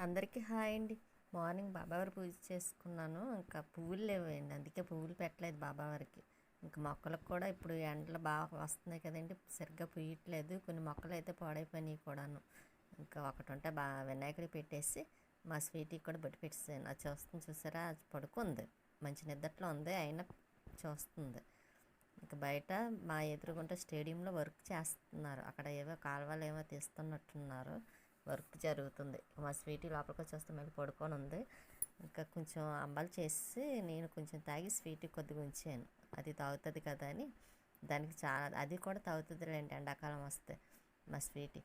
అందరికీ హాయ్ అండి. మార్నింగ్ బాబావారి పూజ చేసుకున్నాను. ఇంకా పువ్వులు లేవండి, అందుకే పువ్వులు పెట్టలేదు బాబావారికి. ఇంకా మొక్కలకు కూడా ఇప్పుడు ఎండలు బాగా వస్తున్నాయి కదండి, సరిగ్గా పూయట్లేదు. కొన్ని మొక్కలు అయితే పాడైపోయినాయి కూడాను. ఇంకా ఒకటి ఉంటే వినాయకుడికి పెట్టేసి మా స్వీట్కి కూడా బొట్టు పెట్టేసాను. అది చూస్తుంది చూసారా, అది పడుకుంది, మంచి నిద్రలో ఉంది, అయినా చూస్తుంది. ఇంకా బయట మా ఎదురుగుంట స్టేడియంలో వర్క్ చేస్తున్నారు. అక్కడ ఏవో కాలువలు ఏమో తీస్తున్నట్టున్నారు, వర్క్ జరుగుతుంది. మా స్వీటీ లోపలికి వచ్చేస్తే మళ్ళీ పడుకొని ఉంది. ఇంకా కొంచెం అంబలు చేసి నేను కొంచెం తాగి స్వీటీ కొద్దిగా ఉంచాను, అది తాగుతుంది కదా అని. దానికి చాలా, అది కూడా తాగుతుందిలేండి ఎండాకాలం వస్తే మా స్వీటీ.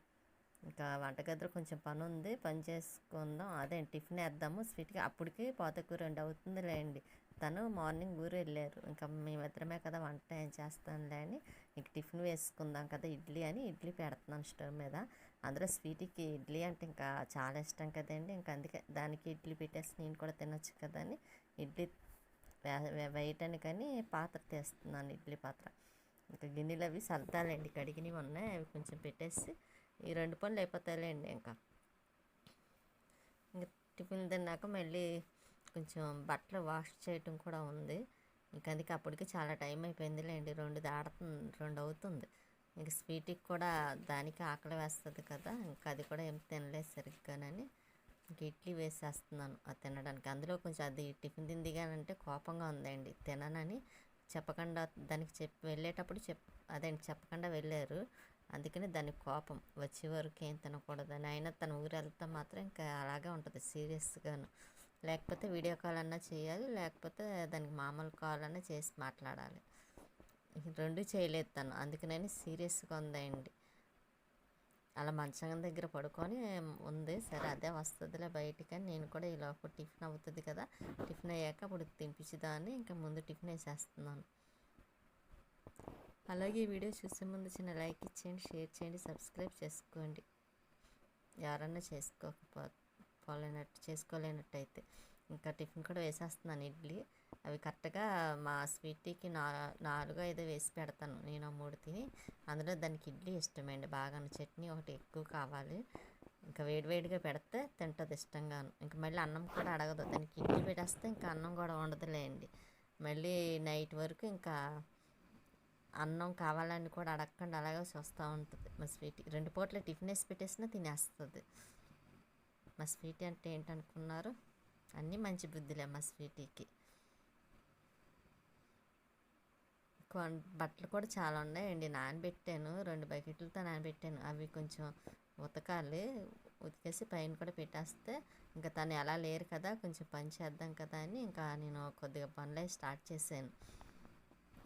ఇంకా వంటగదిలో కొంచెం పని ఉంది, పని చేసుకుందాం, అదే టిఫిన్ వేద్దాము స్వీట్కి. అప్పటికి పాతకు 2 అవుతుందిలేండి. తను మార్నింగ్ ఊరు వెళ్ళారు, ఇంకా మేమిద్దరమే కదా, వంట ఏం చేస్తానులే అని ఇంక టిఫిన్ వేసుకుందాం కదా ఇడ్లీ అని ఇడ్లీ పెడుతున్నాను స్టవ్ మీద. అందులో స్వీట్కి ఇడ్లీ అంటే ఇంకా చాలా ఇష్టం కదండి, ఇంకా అందుకే దానికి ఇడ్లీ పెట్టేసి నేను కూడా తినొచ్చు కదా అని ఇడ్లీ వేయటానికని పాత్ర తీస్తున్నాను, ఇడ్లీ పాత్ర. ఇంకా గిన్నెలు అవి సర్దాలండి, కడిగినవి ఉన్నాయి, అవి కొంచెం పెట్టేసి ఈ 2 పనులు అయిపోతాయిలేండి. ఇంకా టిఫిన్ తిన్నాక మళ్ళీ కొంచెం బట్టలు వాష్ చేయటం కూడా ఉంది. ఇంక అందుకే అప్పటికి చాలా టైం అయిపోయిందిలేండి, 2 అవుతుంది. ఇంక స్వీట్కి కూడా దానికి ఆకలి వేస్తుంది కదా, ఇంకా అది కూడా ఏం తినలేదు సరిగ్గానని ఇంక ఇడ్లీ వేసేస్తున్నాను అది తినడానికి. అందులో కొంచెం అది టిఫిన్ తిందిగానంటే కోపంగా ఉందండి, తిననని చెప్పకుండా దానికి వెళ్ళేటప్పుడు అదేంటి చెప్పకుండా వెళ్ళారు. అందుకని దానికి కోపం, వచ్చే వరకు ఏం తినకూడదని. అయినా తన ఊరు వెళ్తే మాత్రం ఇంకా అలాగే ఉంటుంది సీరియస్గాను. లేకపోతే వీడియో కాల్ అన్నా చేయాలి, లేకపోతే దానికి మామూలు కాల్ అన్నా చేసి మాట్లాడాలి. రెండు చేయలేదు తను, అందుకని సీరియస్గా ఉందండి. అలా మంచం దగ్గర పడుకొని ఉంది. సరే అదే వస్తుందిలే బయటికని నేను కూడా ఈలోపు టిఫిన్ అవుతుంది కదా, టిఫిన్ అయ్యాక అప్పుడు తినిపించుదాన్ని ఇంకా ముందు టిఫిన్ వేసేస్తున్నాను. అలాగే ఈ వీడియో చూసే ముందు చిన్న లైక్ ఇచ్చేయండి, షేర్ చేయండి, సబ్స్క్రైబ్ చేసుకోండి ఎవరన్నా చేసుకోలేనట్టయితే. ఇంకా టిఫిన్ కూడా వేసేస్తున్నాను ఇడ్లీ. అవి కరెక్ట్గా మా స్వీట్కి 4-5 వేసి పెడతాను, నేను 3 తిని. అందులో దానికి ఇడ్లీ ఇష్టమండి బాగా, చట్నీ ఒకటి ఎక్కువ కావాలి. ఇంకా వేడివేడిగా పెడితే తింటుంది ఇష్టంగాను. ఇంకా మళ్ళీ అన్నం కూడా అడగదు, దానికి ఇడ్లీ పెట్టేస్తే ఇంకా అన్నం కూడా ఉండదులేండి. మళ్ళీ నైట్ వరకు ఇంకా అన్నం కావాలని కూడా అడగకుండా అలాగే చూస్తూ ఉంటుంది మా స్వీటీ. 2 పూట్ల టిఫిన్ వేసి పెట్టేసినా తినేస్తుంది. మా స్వీటీ అంటే ఏంటనుకున్నారు, అన్నీ మంచి బుద్ధిలే మా స్వీటీకి. బట్టలు కూడా చాలా ఉన్నాయండి, నానబెట్టాను, 2 బకెట్లతో నానబెట్టాను. అవి కొంచెం ఉతకాలి, ఉతికేసి పైన కూడా పెట్టేస్తే ఇంకా తను ఎలా లేరు కదా, కొంచెం పని చేద్దాం కదా అని ఇంకా నేను కొద్దిగా పనులు స్టార్ట్ చేశాను.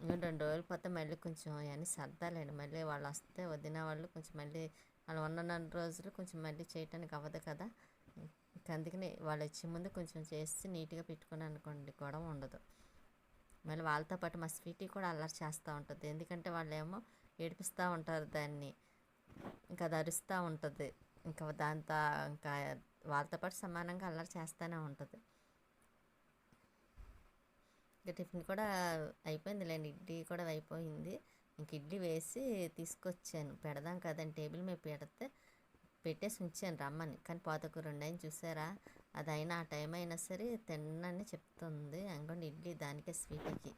ఇంకా 2 రోజులు పోతే మళ్ళీ కొంచెం అవన్నీ సర్దాలండి. మళ్ళీ వాళ్ళు వస్తే వదిన వాళ్ళు కొంచెం మళ్ళీ వాళ్ళు ఉన్న రోజులు కొంచెం మళ్ళీ చేయటానికి అవ్వదు కదా. ఇంకా అందుకని వాళ్ళు వచ్చే ముందు కొంచెం చేసి నీట్గా పెట్టుకుని అనుకోండి, గొడవ ఉండదు. మళ్ళీ వాళ్ళతో పాటు మా స్వీటీ కూడా అల్లరి చేస్తూ ఉంటుంది, ఎందుకంటే వాళ్ళు ఏమో ఏడిపిస్తూ ఉంటారు దాన్ని, ఇంకా అది అరుస్తూ ఉంటుంది. ఇంకా దాంతో ఇంకా వాళ్ళతో పాటు సమానంగా అల్లరి చేస్తూనే ఉంటుంది. ఇంకా టిఫిన్ కూడా అయిపోయిందిలేండి, ఇడ్లీ కూడా అయిపోయింది. ఇంక ఇడ్లీ వేసి తీసుకొచ్చాను, పెడదాం కదండి టేబుల్ మీద పెట్టేసి ఉంచాను రమ్మని. కానీ 2 అయింది చూసారా, అదైనా ఆ టైం అయినా సరే తిన్నని చెప్తుంది. అనుకోండి ఇడ్లీ దానికే స్వీట్కి,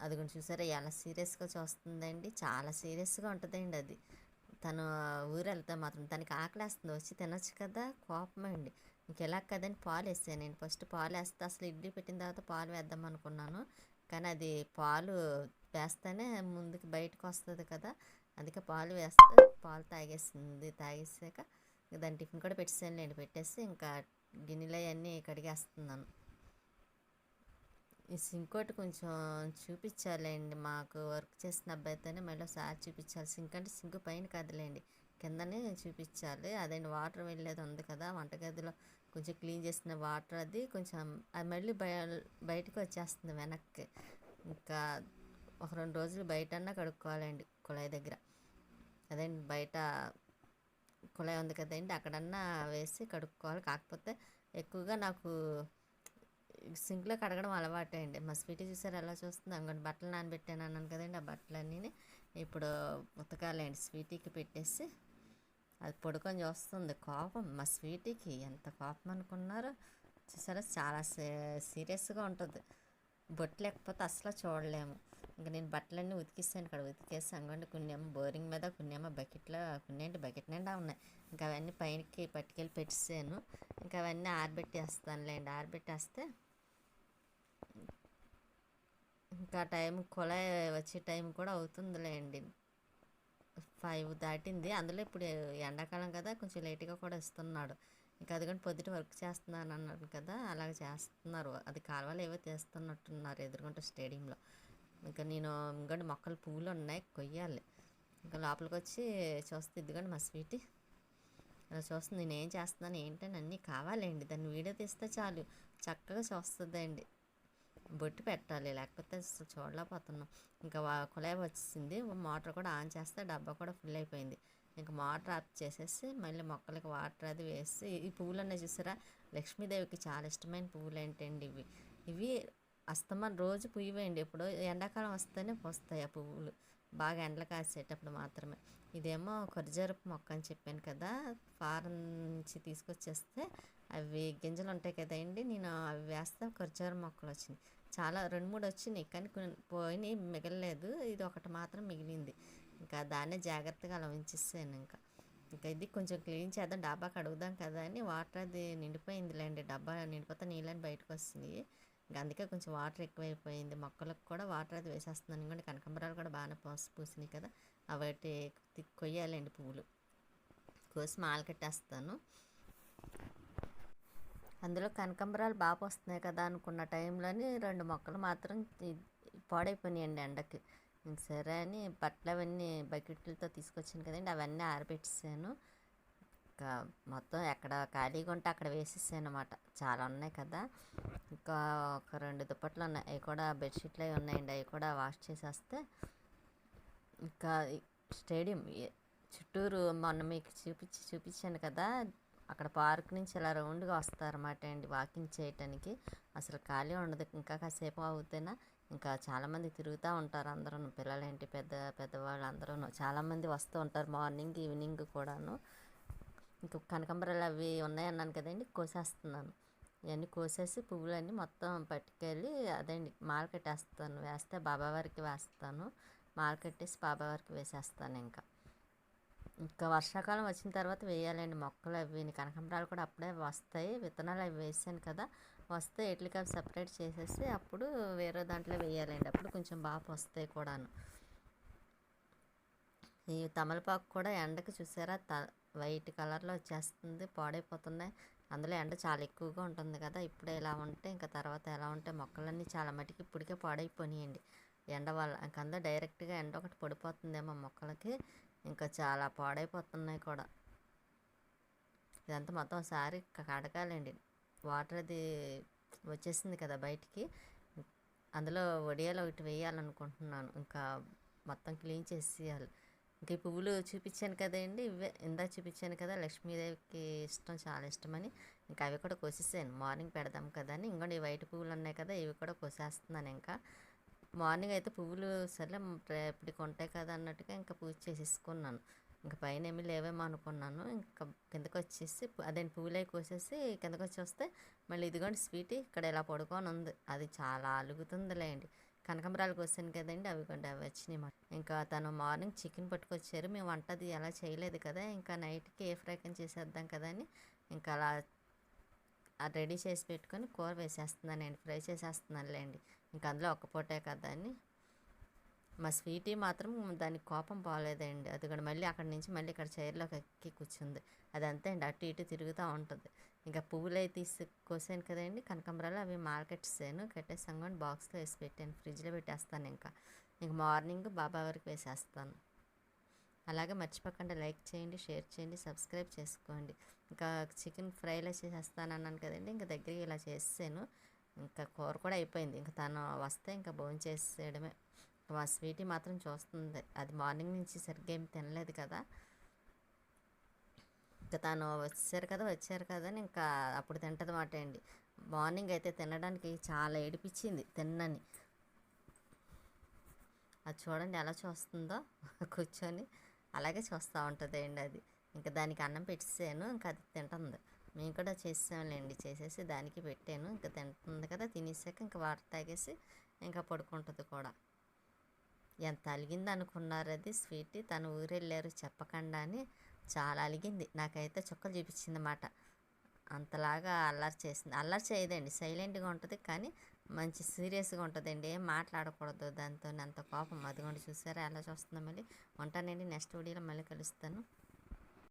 అది కొంచెం చూసారా ఎలా సీరియస్గా చూస్తుందండి, చాలా సీరియస్గా ఉంటుందండి అది. తను ఊరు వెళ్తే మాత్రం తనకి ఆకలేస్తుంది, వచ్చి తినొచ్చు కదా, కోపమండి. ఇంకెలా కదని పాలు వేసాను నేను. ఫస్ట్ పాలు వేస్తే అసలు ఇడ్లీ పెట్టిన తర్వాత పాలు వేద్దాం అనుకున్నాను, కానీ అది పాలు వేస్తేనే ముందుకు బయటకు వస్తుంది కదా, అందుకే పాలు వేస్తే పాలు తాగేసాక దాని టిఫిన్ కూడా పెట్టేసానులేండి. పెట్టేసి ఇంకా గిన్నెలు అవన్నీ కడిగేస్తున్నాను. ఈ సింక్ ఒకటి కొంచెం చూపించాలండి, మాకు వర్క్ చేసిన అబ్బాయితోనే మళ్ళీ ఒకసారి చూపించాలి. సింక్ అంటే సింక్ పైన కదలేండి, కిందనే చూపించాలి. అదేంటి వాటర్ వెళ్ళేది ఉంది కదా వంటగదిలో, కొంచెం క్లీన్ చేసిన వాటర్ అది కొంచెం అది మళ్ళీ బయటకు వచ్చేస్తుంది వెనక్కి. ఇంకా ఒక 2 రోజులు బయటన్నా కడుక్కోవాలండి కుళాయి దగ్గర. అదేంటి బయట కుళాయి ఉంది కదండి, అక్కడన్నా వేసి కడుక్కోవాలి. కాకపోతే ఎక్కువగా నాకు సింక్లో కడగడం అలవాటే అండి. మా స్వీటీ చూసారు ఎలా చూస్తుంది, అంగడి బట్టలు నానబెట్టాను అన్నాను కదండి, ఆ బట్టలన్నీ ఇప్పుడు ఉతకాలండి. స్వీటీకి పెట్టేసి అది పడుకొని చూస్తుంది. కోపం మా స్వీటీకి ఎంత కోపం అనుకున్నారో చూసారా, చాలా సీరియస్గా ఉంటుంది. బొట్టు లేకపోతే అసలు చూడలేము. ఇంకా నేను బట్టలన్నీ ఉతికిస్తాను. ఇక్కడ ఉతికేసి అంగండి కొన్నేమో బోరింగ్ మీద, కొన్నేమో బకెట్లో, కొన్ని ఏంటి బకెట్ నిండా ఉన్నాయి. ఇంకా అవన్నీ పైనకి పట్టుకెళ్ళి పెట్టేసాను. ఇంకా అవన్నీ ఆరబెట్టేస్తానులేండి. ఆరబెట్టేస్తే ఇంకా టైం కుళాయి వచ్చే టైం కూడా అవుతుందిలేండి. 5 దాటింది. అందులో ఇప్పుడు ఎండాకాలం కదా, కొంచెం లేట్గా కూడా ఇస్తున్నాడు. ఇంకా అదిగోండి పొద్దుట వర్క్ చేస్తున్నాను అన్నాను కదా, అలాగ చేస్తున్నారు. అది కాలువలు ఏవో తీస్తున్నట్టున్నారు ఎదురుగుంట స్టేడియంలో. ఇంకా నేను ఇంకోటి మొక్కలు పువ్వులు ఉన్నాయి, కొయ్యాలి. ఇంకా లోపలికి వచ్చి చూస్తే ఇదిగోండి మా స్వీటీ అలా చూస్తుంది. నేను ఏం చేస్తున్నాను ఏంటని అన్నీ కావాలండి. దాన్ని వీడియో తీస్తే చాలు చక్కగా చూస్తుందండి. బొట్టు పెట్టాలి, లేకపోతే అసలు చూడలేకపోతున్నాం. ఇంకా కుళాయి వచ్చేసింది. మోటార్ కూడా ఆన్ చేస్తే డబ్బా కూడా ఫుల్ అయిపోయింది. ఇంకా మోటార్ ఆఫ్ చేసేసి మళ్ళీ మొక్కలకి వాటర్ అది వేసి, ఈ పువ్వులు అన్నీ చూసారా, లక్ష్మీదేవికి చాలా ఇష్టమైన పువ్వులు ఏంటండి ఇవి. ఇవి అస్తమాన్ రోజు పుయ్యవేయండి. ఎప్పుడో ఎండాకాలం వస్తేనే పోస్తాయి ఆ పువ్వులు, బాగా ఎండలు కాసేటప్పుడు మాత్రమే. ఇదేమో కొరజరపు మొక్క అని చెప్పాను కదా, ఫారం నుంచి తీసుకొచ్చేస్తే అవి గింజలు ఉంటాయి కదండి, నేను అవి వేస్తే కొరజర మొక్కలు వచ్చినాయి. చాలా 2-3 వచ్చినాయి, కానీ పోయినాయి, మిగలలేదు. ఇది ఒకటి మాత్రం మిగిలింది. ఇంకా దాన్నే జాగ్రత్తగా అలా ఉంచేసాను. ఇంకా ఇది కొంచెం క్లీన్ చేద్దాం, డబ్బా కడుగుదాం కదా అని వాటర్ అది నిండిపోయిందిలేండి. డబ్బా నిండిపోతే నీళ్ళని బయటకు వస్తున్నాయి. ఇంకా అందుకే కొంచెం వాటర్ ఎక్కువైపోయింది. మొక్కలకు కూడా వాటర్ అది వేసేస్తున్నాను. ఇంకోటి కనకాంబరాలు కూడా బాగానే పూసినాయి కదా, అవి కొయ్యాలండి. పువ్వులు కోసి మాల కట్టేస్తాను. అందులో కనకాంబరాలు బాగా వస్తున్నాయి కదా అనుకున్న టైంలోని 2 మొక్కలు మాత్రం పాడైపోయినాయండి ఎండకి. సరే అని బట్టలు అవన్నీ బకెట్లతో తీసుకొచ్చాను కదండి, అవన్నీ ఆరబెట్టేసాను. ఇంకా మొత్తం ఎక్కడ ఖాళీగా ఉంటే అక్కడ వేసేసాను అనమాట. చాలా ఉన్నాయి కదా, ఇంకా ఒక 2 దుప్పట్లు ఉన్నాయి, అవి కూడా బెడ్షీట్లు అవి ఉన్నాయండి, అవి కూడా వాష్ చేసేస్తే. ఇంకా స్టేడియం చుట్టూరు మొన్న మీకు చూపించాను కదా, అక్కడ పార్క్ నుంచి ఇలా రౌండ్గా వస్తారన్నమాట అండి వాకింగ్ చేయటానికి. అసలు ఖాళీ ఉండదు. ఇంకా కాసేపు అవుతేనా ఇంకా చాలామంది తిరుగుతూ ఉంటారు. అందరూ పిల్లలేంటి, పెద్దవాళ్ళు అందరూ చాలామంది వస్తూ ఉంటారు, మార్నింగ్ ఈవినింగ్ కూడాను. ఇంకా కనకాంబరాలు అవి ఉన్నాయన్నాను కదండి, కోసేస్తున్నాను. ఇవన్నీ కోసేసి పువ్వులన్నీ మొత్తం పట్టుకెళ్ళి అదండి మాల కట్టేస్తాను. వేస్తే బాబావారికి వేస్తాను, మాల కట్టేసి బాబావారికి వేసేస్తాను. ఇంకా వర్షాకాలం వచ్చిన తర్వాత వేయాలండి మొక్కలు అవి. కనకాంబరాలు కూడా అప్పుడే వస్తాయి, విత్తనాలు అవి వేసాను కదా, వస్తే ఎట్లకి అవి సపరేట్ చేసేసి అప్పుడు వేరే దాంట్లో వేయాలండి. అప్పుడు కొంచెం బాగా వస్తాయి కూడాను. ఈ తమలపాకు కూడా ఎండకి చూసారా వైట్ కలర్లో వచ్చేస్తుంది, పాడైపోతున్నాయి. అందులో ఎండ చాలా ఎక్కువగా ఉంటుంది కదా, ఇప్పుడే ఇలా ఉంటే ఇంకా తర్వాత ఎలా ఉంటే మొక్కలన్నీ చాలా మటుకు ఇప్పటికే పాడైపోయినాయండి ఎండ వల్ల. ఇంకంతా డైరెక్ట్గా ఎండ ఒకటి పడిపోతుందేమో మొక్కలకి, ఇంకా చాలా పాడైపోతున్నాయి కూడా. ఇదంతా మొత్తం ఒకసారి కడగాలండి. వాటర్ అది వచ్చేసింది కదా బయటికి, అందులో వడియాలు ఒకటి వేయాలనుకుంటున్నాను. ఇంకా మొత్తం క్లీన్ చేసేయాలి. ఇంక ఈ పువ్వులు చూపించాను కదండి, ఇవే ఇందాక చూపించాను కదా, లక్ష్మీదేవికి ఇష్టం, చాలా ఇష్టమని. ఇంకా అవి కూడా కోసేసాను, మార్నింగ్ పెడదాం కదా అని. ఇంకోటి ఈ వైట్ పువ్వులు ఉన్నాయి కదా, ఇవి కూడా కోసేస్తున్నాను. ఇంకా మార్నింగ్ అయితే పువ్వులు సరే రేపటికి ఉంటాయి కదా అన్నట్టుగా ఇంకా పూజ చేసేసుకున్నాను. ఇంకా పైన ఏమీ లేవేమో అనుకున్నాను. ఇంకా కిందకు వచ్చేసి అదేంటి పువ్వులే కోసేసి కిందకు వచ్చి వస్తే మళ్ళీ ఇదిగోండి స్వీటీ ఇక్కడ ఇలా పడుకొని ఉంది. అది చాలా అలుగుతుందిలేండి. కనకాంబరాలు కోసాను కదండి, అవి వచ్చినాయి మాట. ఇంకా తను మార్నింగ్ చికెన్ పట్టుకొచ్చారు. మేము వంట అది ఎలా చేయలేదు కదా, ఇంకా నైట్కి ఏ ఫ్రై కన్ చేసేద్దాం కదా అని ఇంకా అలా రెడీ చేసి పెట్టుకొని కూర వేసేస్తున్నానండి, ఫ్రై చేసేస్తున్నానులేండి. ఇంకా అందులో ఒక్క పూటే కదా అని. మా స్వీటీ మాత్రం దానికి కోపం పోలేదండి. అది కూడా మళ్ళీ అక్కడి నుంచి మళ్ళీ ఇక్కడ చైర్లోకి ఎక్కి కూర్చుంది. అదంతా అండి అటు ఇటు తిరుగుతూ ఉంటుంది. ఇంకా పువ్వులు అవి తీసి కోసాను కదండి కనకాంబరాలు, అవి మాల కట్టేసాను. కట్టేసాను కానీ బాక్స్లో వేసి పెట్టాను, ఫ్రిడ్జ్లో పెట్టేస్తాను. ఇంకా మార్నింగ్ బాబా వరకు వేసేస్తాను. అలాగే మర్చిపోకుండా లైక్ చేయండి, షేర్ చేయండి, సబ్స్క్రైబ్ చేసుకోండి. ఇంకా చికెన్ ఫ్రైలో చేసేస్తాను అన్నాను కదండి, ఇంకా దగ్గరికి ఇలా చేసాను. ఇంకా కూర కూడా అయిపోయింది. ఇంకా తను వస్తే ఇంకా భోజనం చేసేయడమే. మా స్వీటీ మాత్రం చూస్తుంది, అది మార్నింగ్ నుంచి సరిగ్గా ఏమి తినలేదు కదా. ఇంకా తను వచ్చారు కదా అని ఇంకా అప్పుడు తింటది మాట అండి. మార్నింగ్ అయితే తినడానికి చాలా ఏడిపించింది తిన్నని. అది చూడండి ఎలా చూస్తుందో కూర్చొని అలాగే చూస్తూ ఉంటుంది అండి అది. ఇంకా దానికి అన్నం పెట్టేసాను, ఇంకా అది తింటుంది. మేము కూడా చేసాంలేండి, చేసేసి దానికి పెట్టాను. ఇంకా తింటుంది కదా, తినేసాక ఇంకా వాటర్ తాగేసి ఇంకా పడుకుంటుంది కూడా. ఎంత అలిగింది అనుకున్నారు అది స్వీట్. తను ఊరెళ్ళారు చెప్పకుండా అని చాలా అలిగింది. నాకైతే చుక్కలు చూపించింది అన్నమాట. అంతలాగా అల్లరి చేసింది. అల్లరి చేయదండి, సైలెంట్గా ఉంటుంది, కానీ మంచి సీరియస్గా ఉంటుందండి. ఏం మాట్లాడకూడదు దాంతో. అంత కోపం. అదిగోండి చూసారా ఎలా చూస్తుందో. మళ్ళీ ఉంటానండి, నెక్స్ట్ వీడియోలో మళ్ళీ కలుస్తాను.